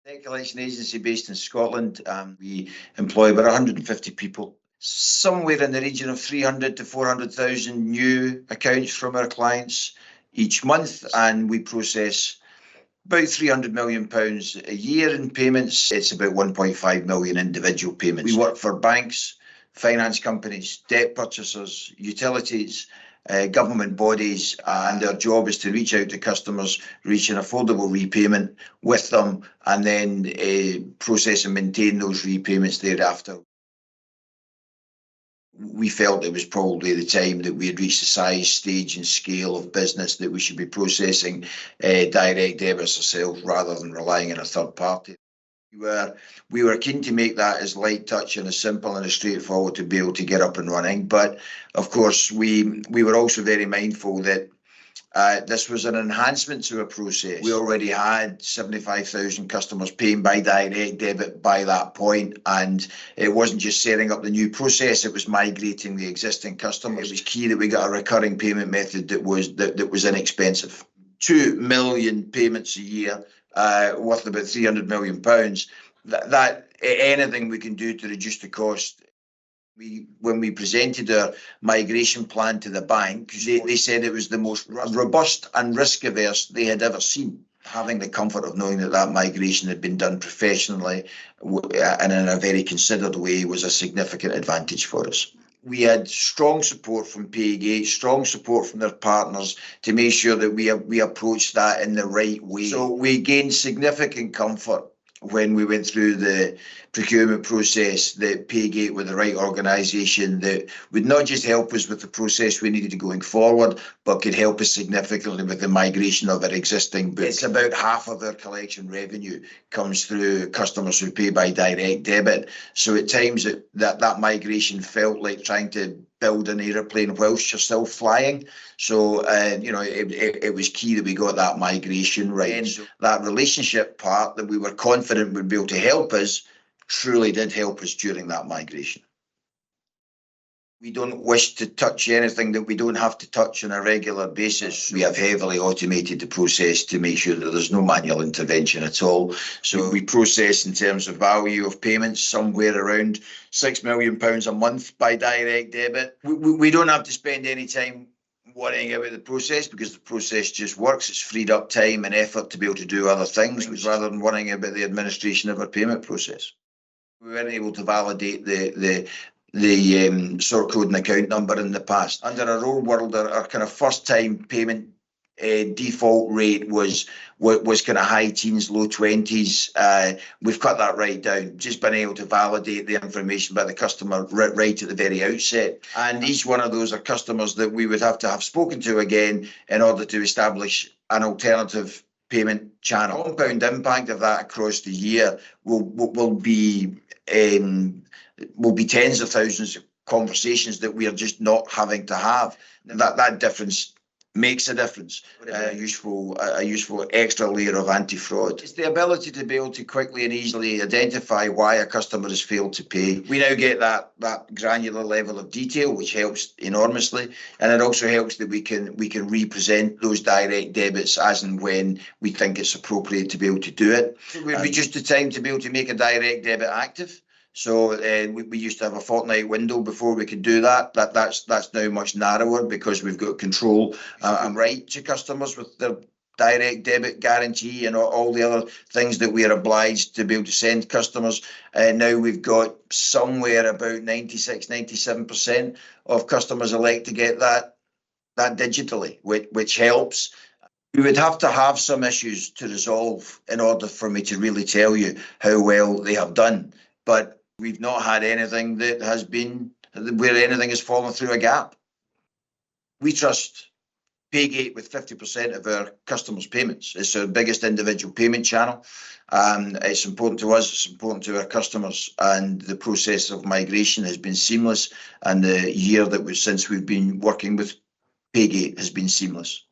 Debt collection agency based in Scotland. We employ about 150 people. Somewhere in the region of 300 to 400,000 new accounts from our clients each month, and we process about £300 million a year in payments. It's about 1.5 million individual payments. We work for banks, finance companies, debt purchasers, utilities, government bodies, and our job is to reach out to customers, reach an affordable repayment with them, and then process and maintain those repayments thereafter. We felt it was probably the time that we had reached the size, stage and scale of business that we should be processing direct debits ourselves rather than relying on a third party. We were keen to make that as light touch and as simple and as straightforward to be able to get up and running. But of course, we were also very mindful that this was an enhancement to a process. We already had 75,000 customers paying by direct debit by that point, and it wasn't just setting up the new process, it was migrating the existing customers. It was key that we got a recurring payment method that was inexpensive. 2 million payments a year, worth about £300 million. That anything we can do to reduce the cost. When we presented our migration plan to the bank, they said it was the most robust and risk-averse they had ever seen. Having the comfort of knowing that migration had been done professionally and in a very considered way was a significant advantage for us. We had strong support from Paygate, strong support from their partners to make sure that we approached that in the right way. So we gained significant comfort when we went through the procurement process that Paygate were the right organisation that would not just help us with the process we needed going forward, but could help us significantly with the migration of our existing book. It's about half of our collection revenue comes through customers who pay by direct debit. So at times that migration felt like trying to build an aeroplane whilst you're still flying. So, it was key that we got that migration right. And that relationship part that we were confident would be able to help us truly did help us during that migration. We don't wish to touch anything that we don't have to touch on a regular basis. We have heavily automated the process to make sure that there's no manual intervention at all. So we process in terms of value of payments somewhere around £6 million a month by direct debit. We don't have to spend any time worrying about the process because the process just works. It's freed up time and effort to be able to do other things rather than worrying about the administration of our payment process. We weren't able to validate the sort code and account number in the past. Under our old world, our kind of first time payment default rate was kind of high teens, low 20s. We've cut that right down, just been able to validate the information by the customer right at the very outset. And each one of those are customers that we would have to have spoken to again in order to establish an alternative payment channel. Compound impact of that across the year will be tens of thousands of conversations that we are just not having to have. That difference makes a difference. A useful extra layer of anti-fraud. It's the ability to be able to quickly and easily identify why a customer has failed to pay. We now get that granular level of detail, which helps enormously, and it also helps that we can represent those direct debits as and when we think it's appropriate to be able to do it. It would be just the time to be able to make a direct debit active. So we used to have a fortnight window before we could do that. That's now much narrower because we've got control and right to customers with their direct debit guarantee and all the other things that we are obliged to be able to send customers. Now we've got somewhere about 96-97% of customers elect to get that digitally, which helps. We would have to have some issues to resolve in order for me to really tell you how well they have done. But we've not had anything that has been where anything has fallen through a gap. We trust Paygate with 50% of our customers' payments. It's our biggest individual payment channel. It's important to us, it's important to our customers, and the process of migration has been seamless, and the year that was since we've been working with Paygate has been seamless.